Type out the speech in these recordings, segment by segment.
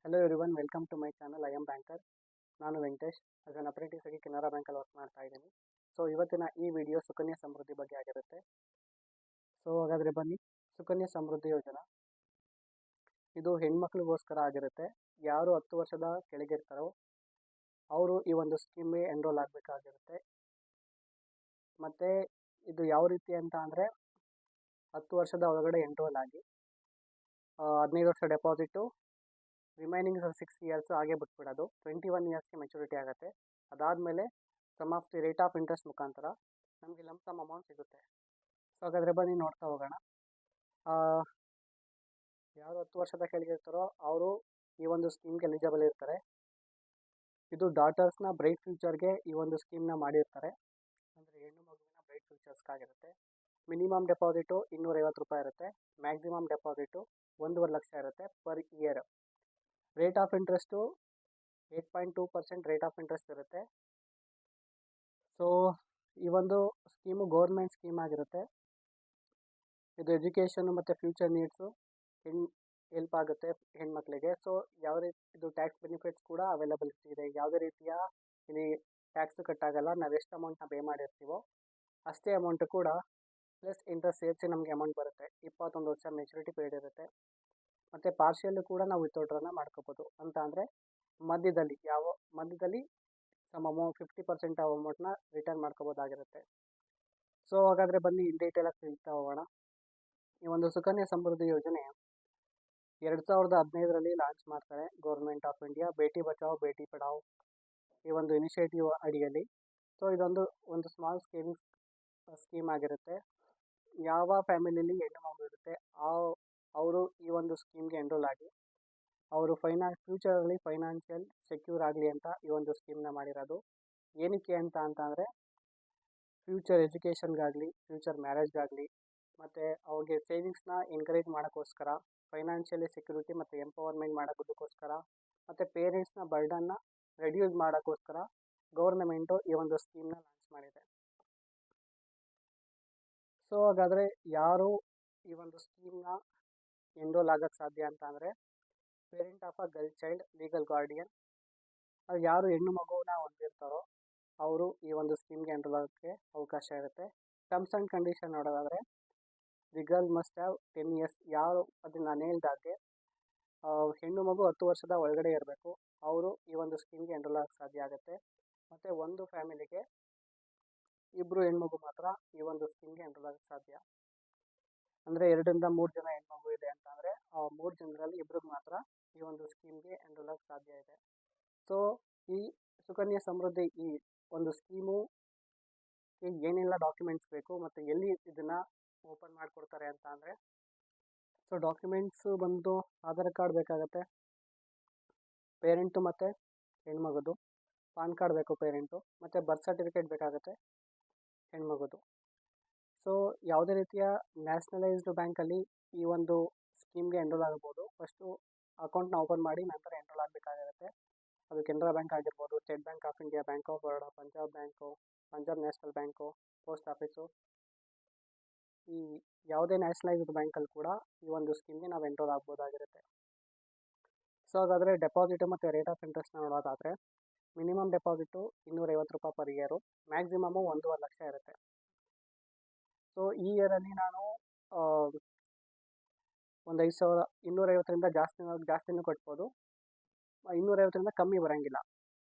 Hello everyone, welcome to my channel. I am banker. ನಾನು Venkatesh. As an apprentice ಆಗಿ ಕೆನರಾ ಬ್ಯಾಂಕಲ್ಲಿ work ಮಾಡ್ತಾ ಇದ್ದೀನಿ. ಸೊ ಇವತ್ತಿನ ಈ ವಿಡಿಯೋ ಸುಕನ್ಯಾ ಸಮೃದ್ಧಿ ಬಗ್ಗೆ ಆಗಿರುತ್ತೆ. ಸೊ ಹಾಗಾದರೆ ಬನ್ನಿ. ಸುಕನ್ಯಾ ಸಮೃದ್ಧಿ ಯೋಜನಾ ಇದು ಹೆಣ್ಮಕ್ಳಿಗೋಸ್ಕರ ಆಗಿರುತ್ತೆ. ಯಾರು 10 ವರ್ಷದ ಕೆಳಗಿರ್ತಾರೋ ಅವರು ಈ ಒಂದು ಸ್ಕೀಮ್ಗೆ ಎನ್ರೋಲ್ ಆಗಬೇಕಾಗಿರುತ್ತೆ. ಮತ್ತು ಇದು ಯಾವ ರೀತಿ ಅಂತ ಅಂದರೆ 10 ವರ್ಷದ ಒಳಗಡೆ ಎನ್ರೋಲ್ ಆಗಿ 15 ವರ್ಷ ಡೆಪಾಸಿಟು, ರಿಮೈನಿಂಗ್ 6 ಇಯರ್ಸ್ ಹಾಗೆ ಬಿಟ್ಬಿಡೋದು. 21 ಇಯರ್ಸ್ಗೆ ಮೆಚುರಿಟಿ ಆಗುತ್ತೆ. ಅದಾದಮೇಲೆ sum of the rate of interest ಮುಖಾಂತರ ನಮಗೆ ಲಂಪ್ ಸಮ್ ಅಮೌಂಟ್ ಸಿಗುತ್ತೆ. ಸೊ ಹಾಗಾದರೆ ಬನ್ನಿ ನೋಡ್ತಾ ಹೋಗೋಣ. ಯಾರು 10 ವರ್ಷದ ಕೆಳಗಿರ್ತಾರೋ ಅವರು ಈ ಒಂದು ಸ್ಕೀಮ್ಗೆ ಎಲಿಜಿಬಲ್ ಇರ್ತಾರೆ. ಇದು ಡಾಟರ್ಸ್ನ ಬ್ರೈಟ್ ಫ್ಯೂಚರ್ಗೆ ಈ ಒಂದು ಸ್ಕೀಮ್ನ ಮಾಡಿರ್ತಾರೆ. ಅಂದರೆ ಹೆಣ್ಣು ಮಗುವಿನ ಬ್ರೈಟ್ ಫ್ಯೂಚರ್ಸ್ಗಾಗಿರುತ್ತೆ. ಮಿನಿಮಮ್ ಡೆಪಾಸಿಟು 250 ರೂಪಾಯಿ ಇರುತ್ತೆ. ಮ್ಯಾಕ್ಸಿಮಮ್ ಡೆಪಾಸಿಟು 1.5 ಲಕ್ಷ ಇರುತ್ತೆ per year. Rate of interest 8.2% rate of interest ಇರುತ್ತೆ. ಸೊ ಈ ಒಂದು ಸ್ಕೀಮು ಗೌರ್ಮೆಂಟ್ ಸ್ಕೀಮ್ ಆಗಿರುತ್ತೆ. ಇದು ಎಜುಕೇಷನ್ನು ಮತ್ತು ಫ್ಯೂಚರ್ ನೀಡ್ಸು ಹೆಲ್ಪ್ ಆಗುತ್ತೆ ಹೆಣ್ಮಕ್ಳಿಗೆ. ಸೊ ಯಾವ ರೀತಿ ಇದು ಟ್ಯಾಕ್ಸ್ ಬೆನಿಫಿಟ್ಸ್ ಕೂಡ ಅವೈಲಬಿಲಿಟಿ ಇದೆ. ಯಾವುದೇ ರೀತಿಯ ಇಲ್ಲಿ ಟ್ಯಾಕ್ಸು ಕಟ್ಟಾಗಲ್ಲ. ನಾವು ಎಷ್ಟು ಅಮೌಂಟ್ನ ಪೇ ಮಾಡಿರ್ತೀವೋ ಅಷ್ಟೇ ಅಮೌಂಟು ಕೂಡ ಪ್ಲಸ್ ಇಂಟ್ರೆಸ್ಟ್ ಸೇರಿಸಿ ನಮಗೆ ಅಮೌಂಟ್ ಬರುತ್ತೆ. 21 ವರ್ಷ ಮೆಚುರಿಟಿ ಪೀರಿಯಡ್ ಇರುತ್ತೆ. ಮತ್ತು ಪಾರ್ಷಿಯಲ್ಲು ಕೂಡ ನಾವು ವಿತ್ಡ್ರಾನ ಮಾಡ್ಕೋಬೋದು. ಅಂತ ಅಂದರೆ ಮಧ್ಯದಲ್ಲಿ ಸಮ್ ಅಮೌಂಟ್ 50% ಅಮೌಂಟ್ನ ರಿಟರ್ನ್ ಮಾಡ್ಕೋಬೋದಾಗಿರುತ್ತೆ. ಸೊ ಹಾಗಾದರೆ ಬನ್ನಿ ಇನ್ ಡೀಟೇಲಾಗಿ ತಿಳಿತಾ ಹೋಗೋಣ. ಈ ಒಂದು ಸುಕನ್ಯಾ ಸಮೃದ್ಧಿ ಯೋಜನೆ 2015ರಲ್ಲಿ ಲಾಂಚ್ ಮಾಡ್ತಾರೆ ಗೌರ್ಮೆಂಟ್ ಆಫ್ ಇಂಡಿಯಾ. ಬೇಟಿ ಬಚಾವ್ ಬೇಟಿ ಪಢಾವ್ ಈ ಒಂದು ಇನಿಷಿಯೇಟಿವ್ ಅಡಿಯಲ್ಲಿ. ಸೊ ಇದೊಂದು ಸ್ಮಾಲ್ ಸೇವಿಂಗ್ಸ್ ಸ್ಕೀಮ್ ಆಗಿರುತ್ತೆ. ಯಾವ ಫ್ಯಾಮಿಲಿಯಲ್ಲಿ ಹೆಣ್ಣು ಮಗು ಇರುತ್ತೆ ಅವರು ಈ ಒಂದು ಸ್ಕೀಮ್ಗೆ ಎನ್ರೋಲ್ ಆಗಿ ಅವರು ಫ್ಯೂಚರಲ್ಲಿ ಫೈನಾನ್ಷಿಯಲ್ ಸೆಕ್ಯೂರ್ ಆಗಲಿ ಅಂತ ಈ ಒಂದು ಸ್ಕೀಮ್ನ ಮಾಡಿರೋದು. ಏನಕ್ಕೆ ಅಂತಂದರೆ ಫ್ಯೂಚರ್ ಎಜುಕೇಷನ್ಗಾಗಲಿ, ಫ್ಯೂಚರ್ ಮ್ಯಾರೇಜ್ಗಾಗಲಿ, ಮತ್ತು ಅವ್ರಿಗೆ ಸೇವಿಂಗ್ಸ್ನ ಎನ್ಕರೇಜ್ ಮಾಡೋಕ್ಕೋಸ್ಕರ, ಫೈನಾನ್ಷಿಯಲಿ ಸೆಕ್ಯೂರಿಟಿ ಮತ್ತು ಎಂಪವರ್ಮೆಂಟ್ ಮಾಡೋದಕ್ಕೋಸ್ಕರ, ಮತ್ತು ಪೇರೆಂಟ್ಸ್ನ ಬರ್ಡನ್ನ ರೆಡ್ಯೂಸ್ ಮಾಡೋಕ್ಕೋಸ್ಕರ ಗೌರ್ನಮೆಂಟು ಈ ಒಂದು ಸ್ಕೀಮ್ನ ಲಾಂಚ್ ಮಾಡಿದೆ. ಸೊ ಹಾಗಾದರೆ ಯಾರು ಈ ಒಂದು ಸ್ಕೀಮ್ನ ಎನ್ರೋಲ್ ಆಗೋಕ್ಕೆ ಸಾಧ್ಯ ಅಂತ ಅಂದರೆ parent of a girl child, legal guardian. ಅದು ಯಾರು ಹೆಣ್ಣು ಮಗುವನ್ನ ಹೊಂದಿರ್ತಾರೋ ಅವರು ಈ ಒಂದು ಸ್ಕೀಮ್ಗೆ ಎನ್ರೋಲ್ ಆಗೋಕ್ಕೆ ಅವಕಾಶ ಇರುತ್ತೆ. ಟರ್ಮ್ಸ್ ಆ್ಯಂಡ್ ಕಂಡೀಷನ್ ನೋಡೋದಾದರೆ the girl must have 10 years. ಯಾರು ಅದನ್ನು ನಾನು ಹೇಳ್ದಾಗೆ ಹೆಣ್ಣು ಮಗು 10 ವರ್ಷದ ಒಳಗಡೆ ಇರಬೇಕು. ಅವರು ಈ ಒಂದು ಸ್ಕೀಮ್ಗೆ ಎನ್ರೋಲ್ ಆಗೋಕ್ಕೆ ಸಾಧ್ಯ ಆಗುತ್ತೆ. ಮತ್ತು ಒಂದು ಫ್ಯಾಮಿಲಿಗೆ 2 ಹೆಣ್ಮಗು ಮಾತ್ರ ಈ ಒಂದು ಸ್ಕೀಮ್ಗೆ ಎನ್ರೋಲ್ ಆಗೋಕ್ಕೆ ಸಾಧ್ಯ. ಅಂದರೆ 2ರಿಂದ 3 ಜನ ಹೆಣ್ಮಗು ಇದೆ ಅಂತಂದರೆ 3 ಜನರಲ್ಲಿ 2ರಿಗೆ ಮಾತ್ರ ಈ ಒಂದು ಸ್ಕೀಮ್ಗೆ ಎನ್ರೋಲ್ ಆಗೋಕ್ಕೆ ಸಾಧ್ಯ ಇದೆ. ಸೊ ಈ ಸುಕನ್ಯಾ ಸಮೃದ್ಧಿ ಈ ಒಂದು ಸ್ಕೀಮು ಏನೆಲ್ಲ ಡಾಕ್ಯುಮೆಂಟ್ಸ್ ಬೇಕು ಮತ್ತು ಎಲ್ಲಿ ಇದನ್ನು ಓಪನ್ ಮಾಡಿಕೊಡ್ತಾರೆ ಅಂತ ಅಂದರೆ, ಸೊ ಡಾಕ್ಯುಮೆಂಟ್ಸು ಬಂದು ಆಧಾರ್ ಕಾರ್ಡ್ ಬೇಕಾಗುತ್ತೆ ಪೇರೆಂಟು ಮತ್ತು ಹೆಣ್ಮಗುದು, ಪಾನ್ ಕಾರ್ಡ್ ಬೇಕು ಪೇರೆಂಟು, ಮತ್ತು ಬರ್ತ್ ಸರ್ಟಿಫಿಕೇಟ್ ಬೇಕಾಗುತ್ತೆ ಹೆಣ್ಮಗುದು. ಸೊ ಯಾವುದೇ ರೀತಿಯ ನ್ಯಾಷನಲೈಸ್ಡ್ ಬ್ಯಾಂಕಲ್ಲಿ ಈ ಒಂದು ಸ್ಕೀಮ್ಗೆ ಎನ್ರೋಲ್ ಆಗ್ಬೋದು. ಫಸ್ಟು ಅಕೌಂಟ್ನ ಓಪನ್ ಮಾಡಿ ನಂತರ ಎನ್ರೋಲ್ ಆಗಬೇಕಾಗಿರುತ್ತೆ. ಅದು ಕೆನರಾ ಬ್ಯಾಂಕ್ ಆಗಿರ್ಬೋದು, state bank of India, bank of Baroda, Punjab bank, Punjab national bank, post office, ಈ ಯಾವುದೇ ನ್ಯಾಷನಲೈಸ್ಡ್ ಬ್ಯಾಂಕಲ್ಲಿ ಕೂಡ ಈ ಒಂದು ಸ್ಕೀಮ್ಗೆ ನಾವು ಎನ್ರೋಲ್ ಆಗ್ಬೋದಾಗಿರುತ್ತೆ. ಸೊ ಹಾಗಾದರೆ ಡೆಪಾಸಿಟು ಮತ್ತು ರೇಟ್ ಆಫ್ ಇಂಟ್ರೆಸ್ಟ್ನ ನೋಡೋದಾದರೆ ಮಿನಿಮಮ್ ಡೆಪಾಸಿಟು 250 ರೂಪಾಯಿ ಪರ್ ಇಯರು, ಮ್ಯಾಕ್ಸಿಮಮ್ಮು 1.5 ಲಕ್ಷ ಇರುತ್ತೆ. ಸೊ ಈ ಇಯರಲ್ಲಿ ನಾನು ಒಂದು 5,000 250ರಿಂದ ಜಾಸ್ತಿನೂ ಕಟ್ಬೋದು. 250ರಿಂದ ಕಮ್ಮಿ ಬರೋಂಗಿಲ್ಲ.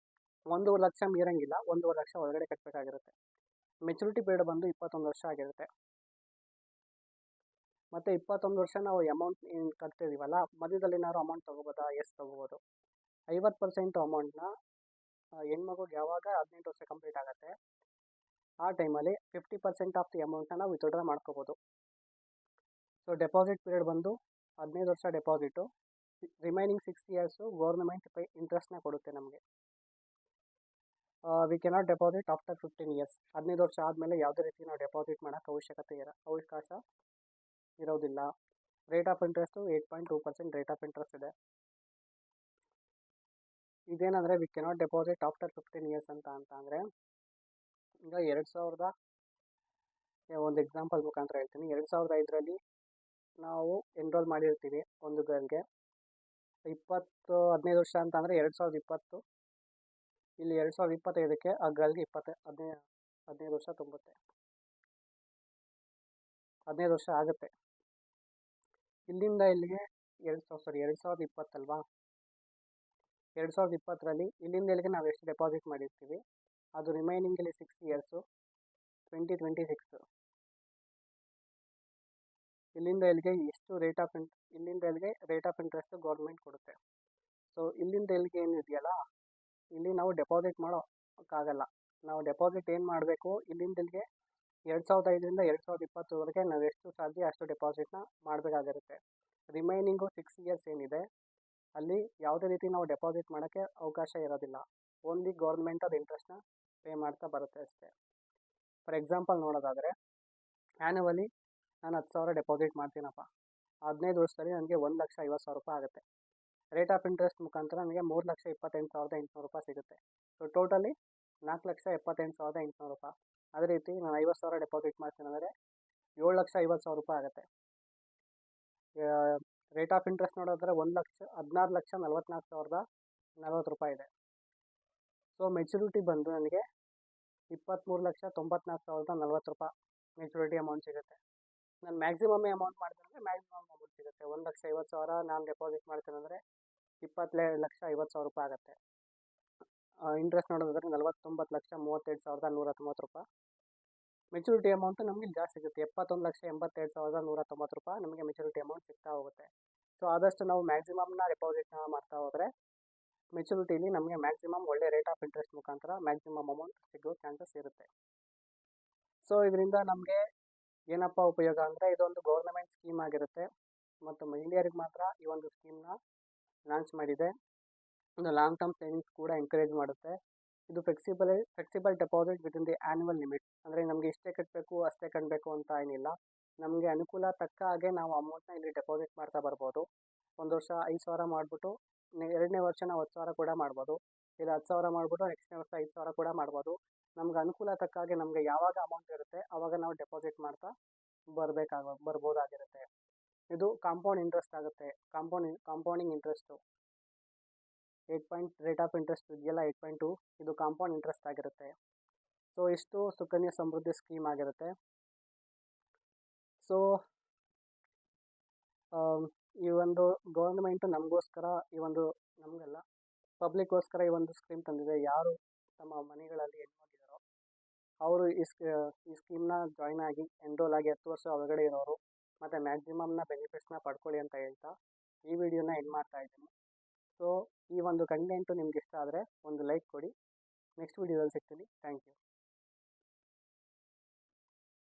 1.5 ಲಕ್ಷ ಮೀರಂಗಿಲ್ಲ. 1.5 ಲಕ್ಷ ಒಳಗಡೆ ಕಟ್ಟಬೇಕಾಗಿರುತ್ತೆ. ಮೆಚುರಿಟಿ ಪೀರಿಯಡ್ ಬಂದು 21 ವರ್ಷ ಆಗಿರುತ್ತೆ. ಮತ್ತು 21 ವರ್ಷ ನಾವು ಅಮೌಂಟ್ ಏನು ಕಟ್ತಿದ್ದೀವಲ್ಲ, ಮಧ್ಯದಲ್ಲಿ ಏನಾದ್ರು ಅಮೌಂಟ್ ತೊಗೋಬೋದಾ? ಎಸ್ ತೊಗೋಬೋದು. 50% ಅಮೌಂಟ್ನ ಹೆಣ್ಮಗುಗೆ ಯಾವಾಗ 18 ವರ್ಷ ಕಂಪ್ಲೀಟ್ ಆಗುತ್ತೆ ಆ ಟೈಮಲ್ಲಿ 50% ಆಫ್ ದಿ ಅಮೌಂಟ್ನ ನಾವು ವಿತ್ಡ್ರಾ ಮಾಡ್ಕೋಬೋದು. ಸೊ ಡೆಪಾಸಿಟ್ ಪೀರಿಯಡ್ ಬಂದು 15 ವರ್ಷ ಡೆಪಾಸಿಟು, ರಿಮೈನಿಂಗ್ 6 ಇಯರ್ಸು ಗೌರ್ನಮೆಂಟ್ ಇಂಟ್ರೆಸ್ಟ್ನ ಕೊಡುತ್ತೆ ನಮಗೆ. V cannot deposit after 15 years. 15 ವರ್ಷ ಆದಮೇಲೆ ಯಾವುದೇ ರೀತಿ ನಾವು ಡೆಪಾಸಿಟ್ ಮಾಡೋಕ್ಕೆ ಅವಕಾಶ ಇರೋದಿಲ್ಲ. Rate of interest 8.2% rate of interest ಇದೆ. ಇದೇನಂದರೆ we cannot deposit after 15 years ಅಂತಂದರೆ ಈಗ 2000 ಒಂದು ಎಕ್ಸಾಂಪಲ್ ಮುಖಾಂತರ ಹೇಳ್ತೀನಿ. 2005ರಲ್ಲಿ ನಾವು ಎನ್ರೋಲ್ ಮಾಡಿರ್ತೀವಿ ಒಂದು ಗರ್ಲ್ಗೆ. 15 ವರ್ಷ ಅಂತ ಅಂದರೆ 2020. ಇಲ್ಲಿ 2025ಕ್ಕೆ ಆ ಗರ್ಲ್ಗೆ 15 ವರ್ಷ ತುಂಬುತ್ತೆ. 15 ವರ್ಷ ಆಗುತ್ತೆ. ಇಲ್ಲಿಂದ ಇಲ್ಲಿಗೆ 2020 ಅಲ್ವಾ, 2020ರಲ್ಲಿ ಇಲ್ಲಿಂದ ಇಲ್ಲಿಗೆ ನಾವು ಎಷ್ಟು ಡೆಪಾಸಿಟ್ ಮಾಡಿರ್ತೀವಿ ಅದು ರಿಮೈನಿಂಗ್ ಇಲ್ಲಿ 6 ಇಯರ್ಸು 2026. ಇಲ್ಲಿಂದ ಇಲ್ಲಿಗೆ ಎಷ್ಟು ಇಲ್ಲಿಂದ ಇಲ್ಲಿಗೆ ರೇಟ್ ಆಫ್ ಇಂಟ್ರೆಸ್ಟ್ ಗೌರ್ಮೆಂಟ್ ಕೊಡುತ್ತೆ. ಸೊ ಇಲ್ಲಿಂದ ಇಲ್ಲಿಗೆ ಏನಿದೆಯಲ್ಲ, ಇಲ್ಲಿ ನಾವು ಡೆಪಾಸಿಟ್ ಮಾಡೋಕ್ಕಾಗಲ್ಲ. ನಾವು ಡೆಪಾಸಿಟ್ ಏನು ಮಾಡಬೇಕು, ಇಲ್ಲಿಂದ ಇಲ್ಲಿಗೆ 2005ರಿಂದ 2020ವರೆಗೆ ನಾವು ಎಷ್ಟು ಸಾಧ್ಯ ಅಷ್ಟು ಡೆಪಾಸಿಟ್ನ ಮಾಡಬೇಕಾಗಿರುತ್ತೆ. ರಿಮೈನಿಂಗು 6 ಇಯರ್ಸ್ ಏನಿದೆ ಅಲ್ಲಿ ಯಾವುದೇ ರೀತಿ ನಾವು ಡೆಪಾಸಿಟ್ ಮಾಡೋಕ್ಕೆ ಅವಕಾಶ ಇರೋದಿಲ್ಲ. ಓನ್ಲಿ ಗೌರ್ಮೆಂಟ್ ಅದು ಇಂಟ್ರೆಸ್ಟ್ನ ಪೇ ಮಾಡ್ತಾ ಬರುತ್ತೆ ಅಷ್ಟೇ. ಫಾರ್ ಎಕ್ಸಾಂಪಲ್ ನೋಡೋದಾದರೆ, ಆ್ಯನ್ಯುವಲಿ ನಾನು 10,000 ಡೆಪಾಸಿಟ್ ಮಾಡ್ತೀನಪ್ಪ, 15 ವರ್ಷದಲ್ಲಿ ನನಗೆ 1,50,000 ರೂಪಾಯಿ ಆಗುತ್ತೆ. ರೇಟ್ ಆಫ್ ಇಂಟ್ರೆಸ್ಟ್ ಮುಖಾಂತರ ನನಗೆ 3,28,800 ರೂಪಾಯಿ ಸಿಗುತ್ತೆ. ಸೊ ಟೋಟಲಿ 4,78,800 ರೂಪಾಯಿ. ಅದೇ ರೀತಿ ನಾನು 50,000 ಡೆಪಾಸಿಟ್ ಮಾಡ್ತೀನಿ ಅಂದರೆ 7,50,000 ರೂಪಾಯಿ ಆಗುತ್ತೆ. ರೇಟ್ ಆಫ್ ಇಂಟ್ರೆಸ್ಟ್ ನೋಡಿದ್ರೆ 16,44,040 ರೂಪಾಯಿ ಇದೆ. ಸೊ ಮೆಚುರಿಟಿ ಬಂದು ನನಗೆ 23,94,040 ರೂಪಾಯಿ ಮೆಚುರಿಟಿ ಅಮೌಂಟ್ ಸಿಗುತ್ತೆ. ನಾನು ಮ್ಯಾಕ್ಸಿಮಮ್ ಅಮೌಂಟ್ ಮಾಡ್ತೀನಿ ಅಂದರೆ ಮ್ಯಾಕ್ಸಿಮಮ್ ಅಮೌಂಟ್ ಸಿಗುತ್ತೆ. 1,50,000 ನಾನು ಡೆಪಾಸಿಟ್ ಮಾಡ್ತೀನಿ ಅಂದರೆ 22,50,000 ರೂಪಾಯಿ ಆಗುತ್ತೆ. ಇಂಟ್ರೆಸ್ಟ್ ನೋಡೋದಾದ್ರೆ 49,32,190 ರೂಪಾಯಿ. ಮೆಚುರಿಟಿ ಅಮೌಂಟು ನಮಗೆ ಜಾಸ್ತಿ ಸಿಗುತ್ತೆ. 71,82,190 ರೂಪಾಯಿ ನಮಗೆ ಮೆಚುರಿಟಿ ಅಮೌಂಟ್ ಸಿಗ್ತಾ ಹೋಗುತ್ತೆ. ಸೊ ಆದಷ್ಟು ನಾವು ಮ್ಯಾಕ್ಸಿಮಮ್ನ ಡೆಪಾಸಿಟ್ನ ಮಾಡ್ತಾ ಹೋದರೆ ಮೆಚುರಿಟಿಲಿ ನಮಗೆ ಮ್ಯಾಕ್ಸಿಮಮ್ ಒಳ್ಳೆ ರೇಟ್ ಆಫ್ ಇಂಟ್ರೆಸ್ಟ್ ಮುಖಾಂತರ ಮ್ಯಾಕ್ಸಿಮಮ್ ಅಮೌಂಟ್ ಸಿಗೋ ಚಾನ್ಸಸ್ ಇರುತ್ತೆ. ಸೊ ಇದರಿಂದ ನಮಗೆ ಏನಪ್ಪ ಉಪಯೋಗ ಅಂದರೆ, ಇದೊಂದು ಗೌರ್ನಮೆಂಟ್ ಸ್ಕೀಮ್ ಆಗಿರುತ್ತೆ ಮತ್ತು ಮಹಿಳೆಯರಿಗೆ ಮಾತ್ರ ಈ ಒಂದು ಸ್ಕೀಮ್ನ ಲಾಂಚ್ ಮಾಡಿದೆ. ಒಂದು ಲಾಂಗ್ ಟರ್ಮ್ ಸೇವಿಂಗ್ಸ್ ಕೂಡ ಎಂಕರೇಜ್ ಮಾಡುತ್ತೆ. ಇದು flexible deposit with in the annual limit. ಅಂದರೆ ನಮಗೆ ಇಷ್ಟೇ ಕಟ್ಟಬೇಕು ಅಷ್ಟೇ ಕಟ್ಟಬೇಕು ಅಂತ ಏನಿಲ್ಲ. ನಮಗೆ ಅನುಕೂಲ ತಕ್ಕ ಹಾಗೆ ನಾವು ಅಮೌಂಟ್ನ ಇಲ್ಲಿ ಡೆಪಾಸಿಟ್ ಮಾಡ್ತಾ ಬರ್ಬೋದು. ಒಂದು ವರ್ಷ 5,000 ಮಾಡಿಬಿಟ್ಟು ಎರಡನೇ ವರ್ಷ ನಾವು 10,000 ಕೂಡ ಮಾಡ್ಬೋದು. ಇಲ್ಲ 10,000 ಮಾಡಿಬಿಟ್ಟು ನೆಕ್ಸ್ಟ್ನೇ ವರ್ಷ 5,000 ಕೂಡ ಮಾಡ್ಬೋದು. ನಮ್ಗೆ ಅನುಕೂಲ ತಕ್ಕ ಹಾಗೆ ನಮಗೆ ಯಾವಾಗ ಅಮೌಂಟ್ ಇರುತ್ತೆ ಆವಾಗ ನಾವು ಡೆಪಾಸಿಟ್ ಮಾಡ್ತಾ ಬರ್ಬೋದಾಗಿರುತ್ತೆ. ಇದು ಕಾಂಪೌಂಡ್ ಇಂಟ್ರೆಸ್ಟ್ ಆಗುತ್ತೆ. Compounding interest rate of interest ಇದೆಯಲ್ಲ 8.2, ಇದು ಕಾಂಪೌಂಡ್ ಇಂಟ್ರೆಸ್ಟ್ ಆಗಿರುತ್ತೆ. ಸೊ ಇಷ್ಟು ಸುಕನ್ಯಾ ಸಮೃದ್ಧಿ ಸ್ಕೀಮ್ ಆಗಿರುತ್ತೆ. ಸೊ ಈ ಒಂದು ಗೌರ್ಮೆಂಟು ನಮಗೋಸ್ಕರ ನಮಗೆಲ್ಲ ಪಬ್ಲಿಕ್ಗೋಸ್ಕರ ಈ ಒಂದು ಸ್ಕೀಮ್ ತಂದಿದೆ. ಯಾರು ತಮ್ಮ ಮನೆಗಳಲ್ಲಿ ಹೆಣ್ಮಕ್ಳಿದ್ದಾರೋ ಅವರು ಈ ಸ್ಕೀಮ್ನ ಜಾಯ್ನ್ ಆಗಿ ಎನ್ರೋಲ್ ಆಗಿ 10 ವರ್ಷ ಒಳಗಡೆ ಇರೋರು ಮತ್ತು ಮ್ಯಾಕ್ಸಿಮಮ್ನ ಬೆನಿಫಿಟ್ಸ್ನ ಪಡ್ಕೊಳ್ಳಿ ಅಂತ ಹೇಳ್ತಾ ಈ ವಿಡಿಯೋನ ಎಂಡ್ ಮಾಡ್ತಾ ಇದ್ದೀನಿ. ಸೊ ಈ ಒಂದು ಕಂಟೆಂಟು ನಿಮ್ಗೆ ಇಷ್ಟ ಆದರೆ ಒಂದು ಲೈಕ್ ಕೊಡಿ. ನೆಕ್ಸ್ಟ್ ವಿಡಿಯೋದಲ್ಲಿ ಸಿಗ್ತೀನಿ. Thank you.